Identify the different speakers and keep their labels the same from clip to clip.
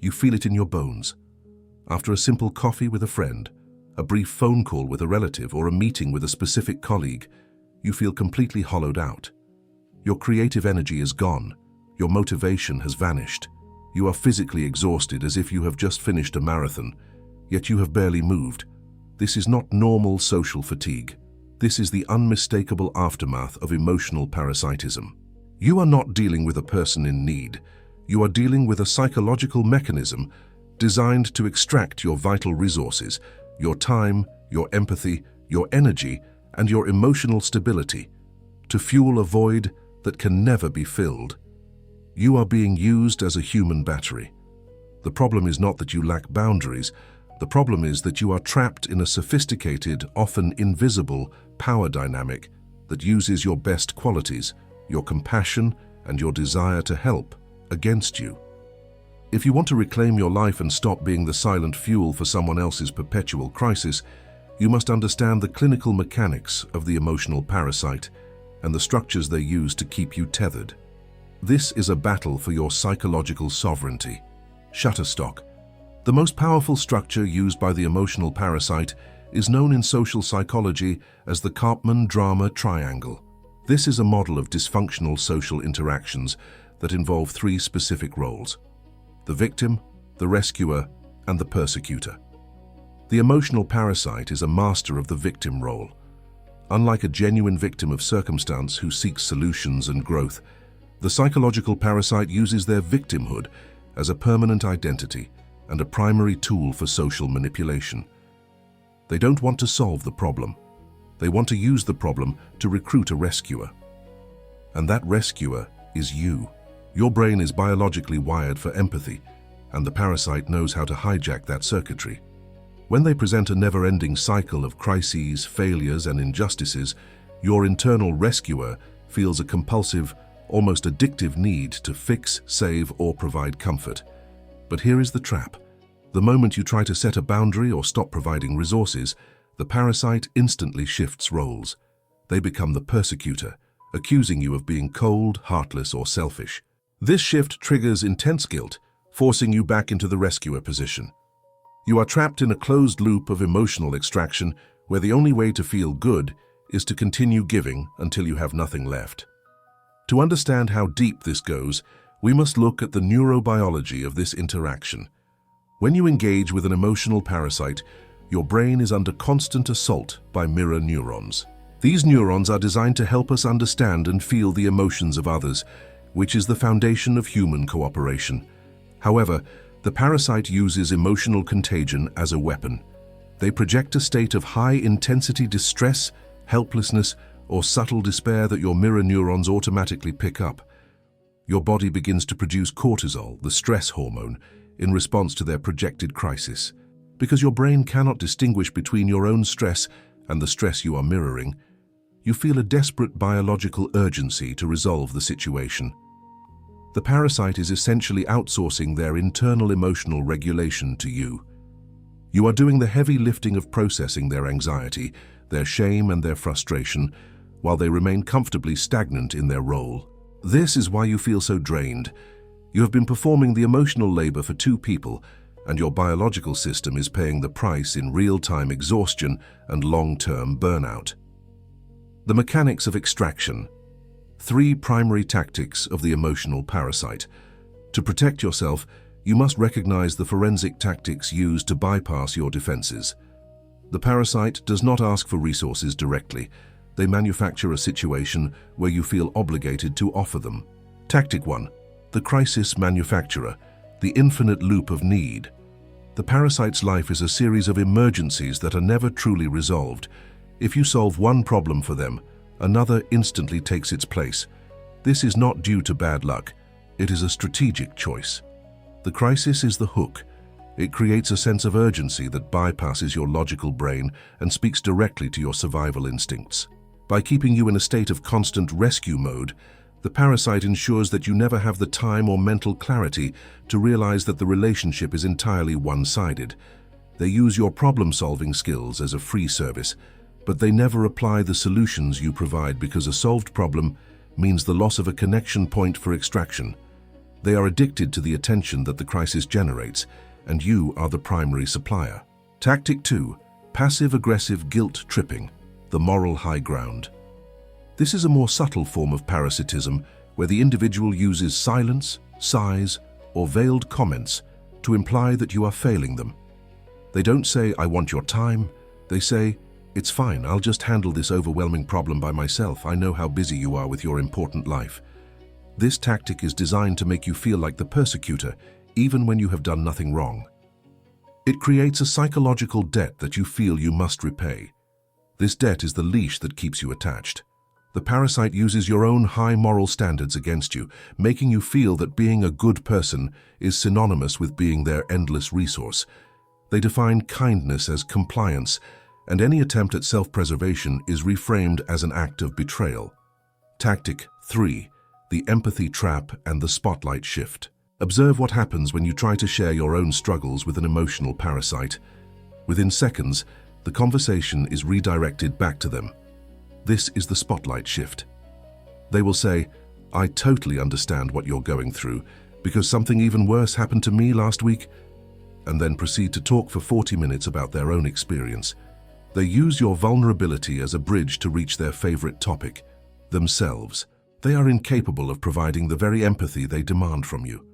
Speaker 1: You feel it in your bones. After a simple coffee with a friend, a brief phone call with a relative, or a meeting with a specific colleague, you feel completely hollowed out. Your creative energy is gone. Your motivation has vanished. You are physically exhausted, as if you have just finished a marathon, yet you have barely moved. This is not normal social fatigue. This is the unmistakable aftermath of emotional parasitism. You are not dealing with a person in need. You are dealing with a psychological mechanism designed to extract your vital resources, your time, your empathy, your energy, and your emotional stability, to fuel a void that can never be filled. You are being used as a human battery. The problem is not that you lack boundaries. The problem is that you are trapped in a sophisticated, often invisible, power dynamic that uses your best qualities, your compassion, and your desire to help, against you. If you want to reclaim your life and stop being the silent fuel for someone else's perpetual crisis, you must understand the clinical mechanics of the emotional parasite and the structures they use to keep you tethered. This is a battle for your psychological sovereignty. Shutterstock. The most powerful structure used by the emotional parasite is known in social psychology as the Karpman Drama Triangle. This is a model of dysfunctional social interactions that involve three specific roles: the victim, the rescuer, and the persecutor. The emotional parasite is a master of the victim role. Unlike a genuine victim of circumstance who seeks solutions and growth, the psychological parasite uses their victimhood as a permanent identity and a primary tool for social manipulation. They don't want to solve the problem. They want to use the problem to recruit a rescuer. And that rescuer is you. Your brain is biologically wired for empathy, and the parasite knows how to hijack that circuitry. When they present a never-ending cycle of crises, failures, and injustices, your internal rescuer feels a compulsive, almost addictive need to fix, save, or provide comfort. But here is the trap. The moment you try to set a boundary or stop providing resources, the parasite instantly shifts roles. They become the persecutor, accusing you of being cold, heartless, or selfish. This shift triggers intense guilt, forcing you back into the rescuer position. You are trapped in a closed loop of emotional extraction where the only way to feel good is to continue giving until you have nothing left. To understand how deep this goes, we must look at the neurobiology of this interaction. When you engage with an emotional parasite, your brain is under constant assault by mirror neurons. These neurons are designed to help us understand and feel the emotions of others, which is the foundation of human cooperation. However, the parasite uses emotional contagion as a weapon. They project a state of high-intensity distress, helplessness, or subtle despair that your mirror neurons automatically pick up. Your body begins to produce cortisol, the stress hormone, in response to their projected crisis. Because your brain cannot distinguish between your own stress and the stress you are mirroring, you feel a desperate biological urgency to resolve the situation. The parasite is essentially outsourcing their internal emotional regulation to you. You are doing the heavy lifting of processing their anxiety, their shame, and their frustration, while they remain comfortably stagnant in their role. This is why you feel so drained. You have been performing the emotional labor for two people, and your biological system is paying the price in real-time exhaustion and long-term burnout. The mechanics of extraction. Three primary tactics of the emotional parasite. To protect yourself, you must recognize the forensic tactics used to bypass your defenses. The parasite does not ask for resources directly. They manufacture a situation where you feel obligated to offer them. Tactic 1. The crisis manufacturer, the infinite loop of need. The parasite's life is a series of emergencies that are never truly resolved. If you solve one problem for them, another instantly takes its place. This is not due to bad luck. It is a strategic choice. The crisis is the hook. It creates a sense of urgency that bypasses your logical brain and speaks directly to your survival instincts. By keeping you in a state of constant rescue mode, the parasite ensures that you never have the time or mental clarity to realize that the relationship is entirely one-sided. They use your problem-solving skills as a free service, but they never apply the solutions you provide because a solved problem means the loss of a connection point for extraction. They are addicted to the attention that the crisis generates, and you are the primary supplier. Tactic 2. Passive-aggressive guilt tripping, the moral high ground. This is a more subtle form of parasitism where the individual uses silence, sighs, or veiled comments to imply that you are failing them. They don't say, "I want your time." They say, "It's fine, I'll just handle this overwhelming problem by myself. I know how busy you are with your important life." This tactic is designed to make you feel like the persecutor, even when you have done nothing wrong. It creates a psychological debt that you feel you must repay. This debt is the leash that keeps you attached. The parasite uses your own high moral standards against you, making you feel that being a good person is synonymous with being their endless resource. They define kindness as compliance, and any attempt at self-preservation is reframed as an act of betrayal. Tactic 3. The empathy trap and the spotlight shift. Observe what happens when you try to share your own struggles with an emotional parasite. Within seconds, the conversation is redirected back to them. This is the spotlight shift. They will say, "I totally understand what you're going through, because something even worse happened to me last week," and then proceed to talk for 40 minutes about their own experience. They use your vulnerability as a bridge to reach their favorite topic, themselves. They are incapable of providing the very empathy they demand from you.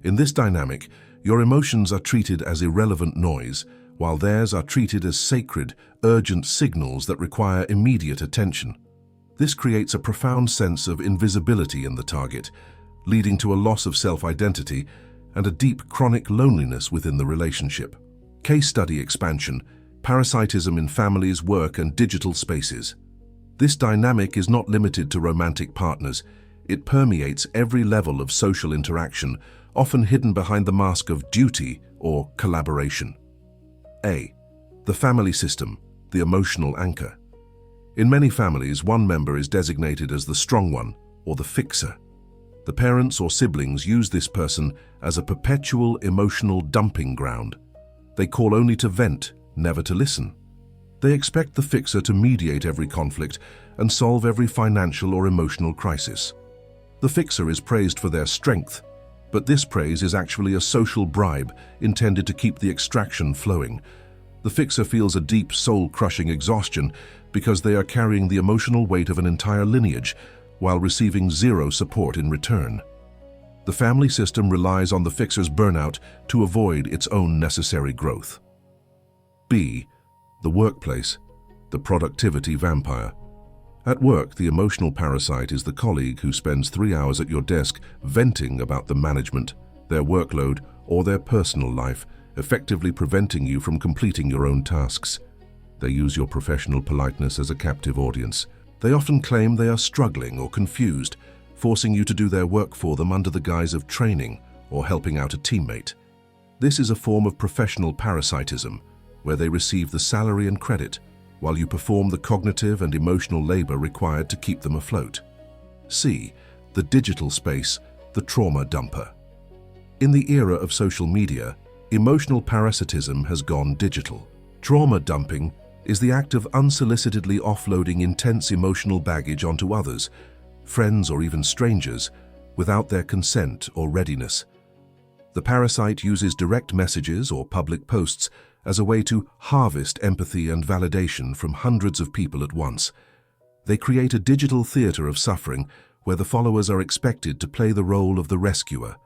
Speaker 1: In this dynamic, your emotions are treated as irrelevant noise, while theirs are treated as sacred, urgent signals that require immediate attention. This creates a profound sense of invisibility in the target, leading to a loss of self-identity and a deep chronic loneliness within the relationship. Case study expansion: parasitism in families, work, and digital spaces. This dynamic is not limited to romantic partners. It permeates every level of social interaction, often hidden behind the mask of duty or collaboration. A. The family system, the emotional anchor. In many families, one member is designated as the strong one, or the fixer. The parents or siblings use this person as a perpetual emotional dumping ground. They call only to vent, never to listen. They expect the fixer to mediate every conflict and solve every financial or emotional crisis. The fixer is praised for their strength, but this praise is actually a social bribe intended to keep the extraction flowing. The fixer feels a deep, soul-crushing exhaustion because they are carrying the emotional weight of an entire lineage while receiving zero support in return. The family system relies on the fixer's burnout to avoid its own necessary growth. B. The workplace, the productivity vampire. At work, the emotional parasite is the colleague who spends 3 hours at your desk venting about the management, their workload, or their personal life, effectively preventing you from completing your own tasks. They use your professional politeness as a captive audience. They often claim they are struggling or confused, forcing you to do their work for them under the guise of training or helping out a teammate. This is a form of professional parasitism, where they receive the salary and credit, while you perform the cognitive and emotional labor required to keep them afloat. C. The digital space, the trauma dumper. In the era of social media, emotional parasitism has gone digital. Trauma dumping is the act of unsolicitedly offloading intense emotional baggage onto others, friends or even strangers, without their consent or readiness. The parasite uses direct messages or public posts as a way to harvest empathy and validation from hundreds of people at once. They create a digital theater of suffering where the followers are expected to play the role of the rescuer.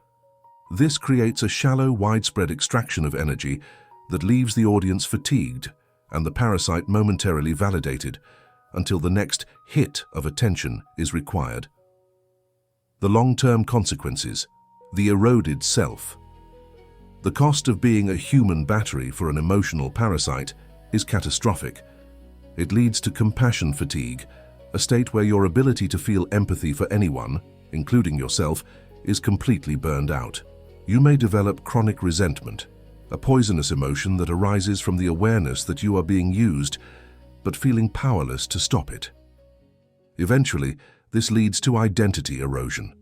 Speaker 1: This creates a shallow, widespread extraction of energy that leaves the audience fatigued and the parasite momentarily validated until the next hit of attention is required. The long-term consequences, the eroded self. The cost of being a human battery for an emotional parasite is catastrophic. It leads to compassion fatigue, a state where your ability to feel empathy for anyone, including yourself, is completely burned out. You may develop chronic resentment, a poisonous emotion that arises from the awareness that you are being used, but feeling powerless to stop it. Eventually, this leads to identity erosion.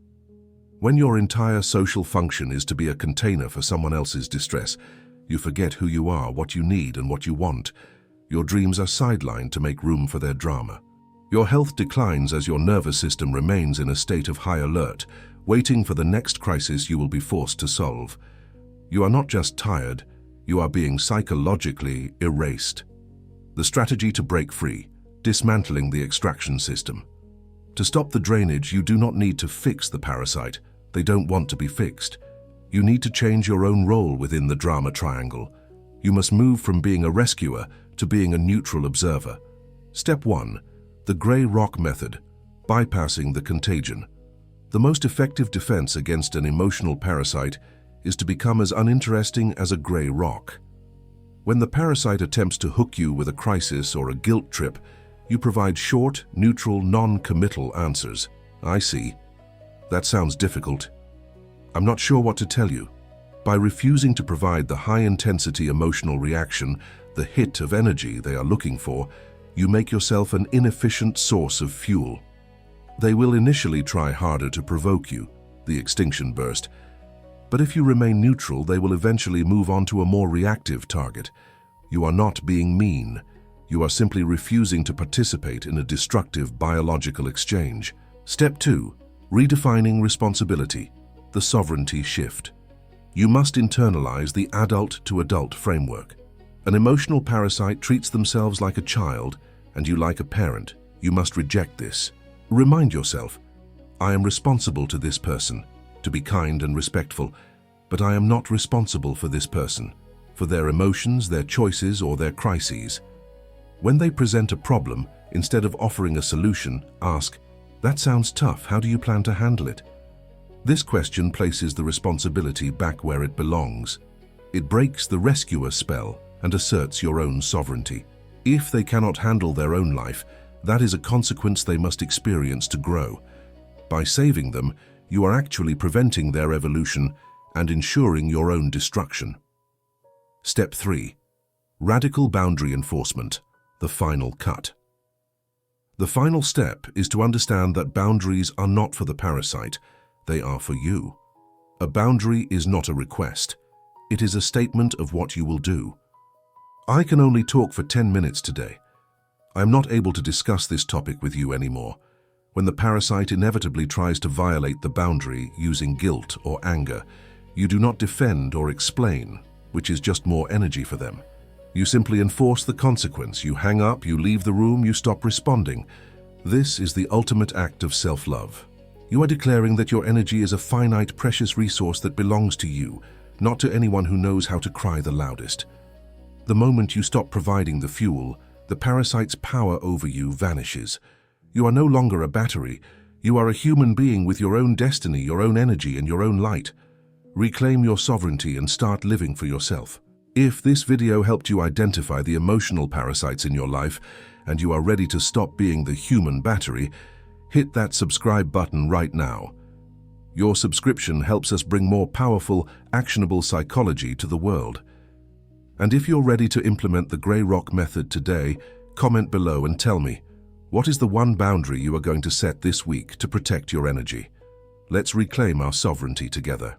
Speaker 1: When your entire social function is to be a container for someone else's distress, you forget who you are, what you need, and what you want. Your dreams are sidelined to make room for their drama. Your health declines as your nervous system remains in a state of high alert, waiting for the next crisis you will be forced to solve. You are not just tired, you are being psychologically erased. The strategy to break free: dismantling the extraction system. To stop the drainage, you do not need to fix the parasite. They don't want to be fixed. You need to change your own role within the drama triangle. You must move from being a rescuer to being a neutral observer. Step 1. The grey rock method: bypassing the contagion. The most effective defense against an emotional parasite is to become as uninteresting as a grey rock. When the parasite attempts to hook you with a crisis or a guilt trip, you provide short, neutral, non-committal answers. I see. That sounds difficult. I'm not sure what to tell you. By refusing to provide the high-intensity emotional reaction, the hit of energy they are looking for, you make yourself an inefficient source of fuel. They will initially try harder to provoke you, the extinction burst, but if you remain neutral, they will eventually move on to a more reactive target. You are not being mean. You are simply refusing to participate in a destructive biological exchange. Step 2. Redefining responsibility: the sovereignty shift. You must internalize the adult-to-adult framework. An emotional parasite treats themselves like a child, and you like a parent. You must reject this. Remind yourself, I am responsible to this person, to be kind and respectful, but I am not responsible for this person, for their emotions, their choices, or their crises. When they present a problem, instead of offering a solution, ask, that sounds tough, how do you plan to handle it? This question places the responsibility back where it belongs. It breaks the rescuer spell and asserts your own sovereignty. If they cannot handle their own life, that is a consequence they must experience to grow. By saving them, you are actually preventing their evolution and ensuring your own destruction. Step 3. Radical boundary enforcement: the final cut. The final step is to understand that boundaries are not for the parasite, they are for you. A boundary is not a request. It is a statement of what you will do. I can only talk for 10 minutes today. I am not able to discuss this topic with you anymore. When the parasite inevitably tries to violate the boundary using guilt or anger, you do not defend or explain, which is just more energy for them. You simply enforce the consequence. You hang up, you leave the room, you stop responding. This is the ultimate act of self-love. You are declaring that your energy is a finite, precious resource that belongs to you, not to anyone who knows how to cry the loudest. The moment you stop providing the fuel, the parasite's power over you vanishes. You are no longer a battery. You are a human being with your own destiny, your own energy, and your own light. Reclaim your sovereignty and start living for yourself. If this video helped you identify the emotional parasites in your life and you are ready to stop being the human battery, hit that subscribe button right now. Your subscription helps us bring more powerful, actionable psychology to the world. And if you're ready to implement the grey rock method today, comment below and tell me, what is the one boundary you are going to set this week to protect your energy? Let's reclaim our sovereignty together.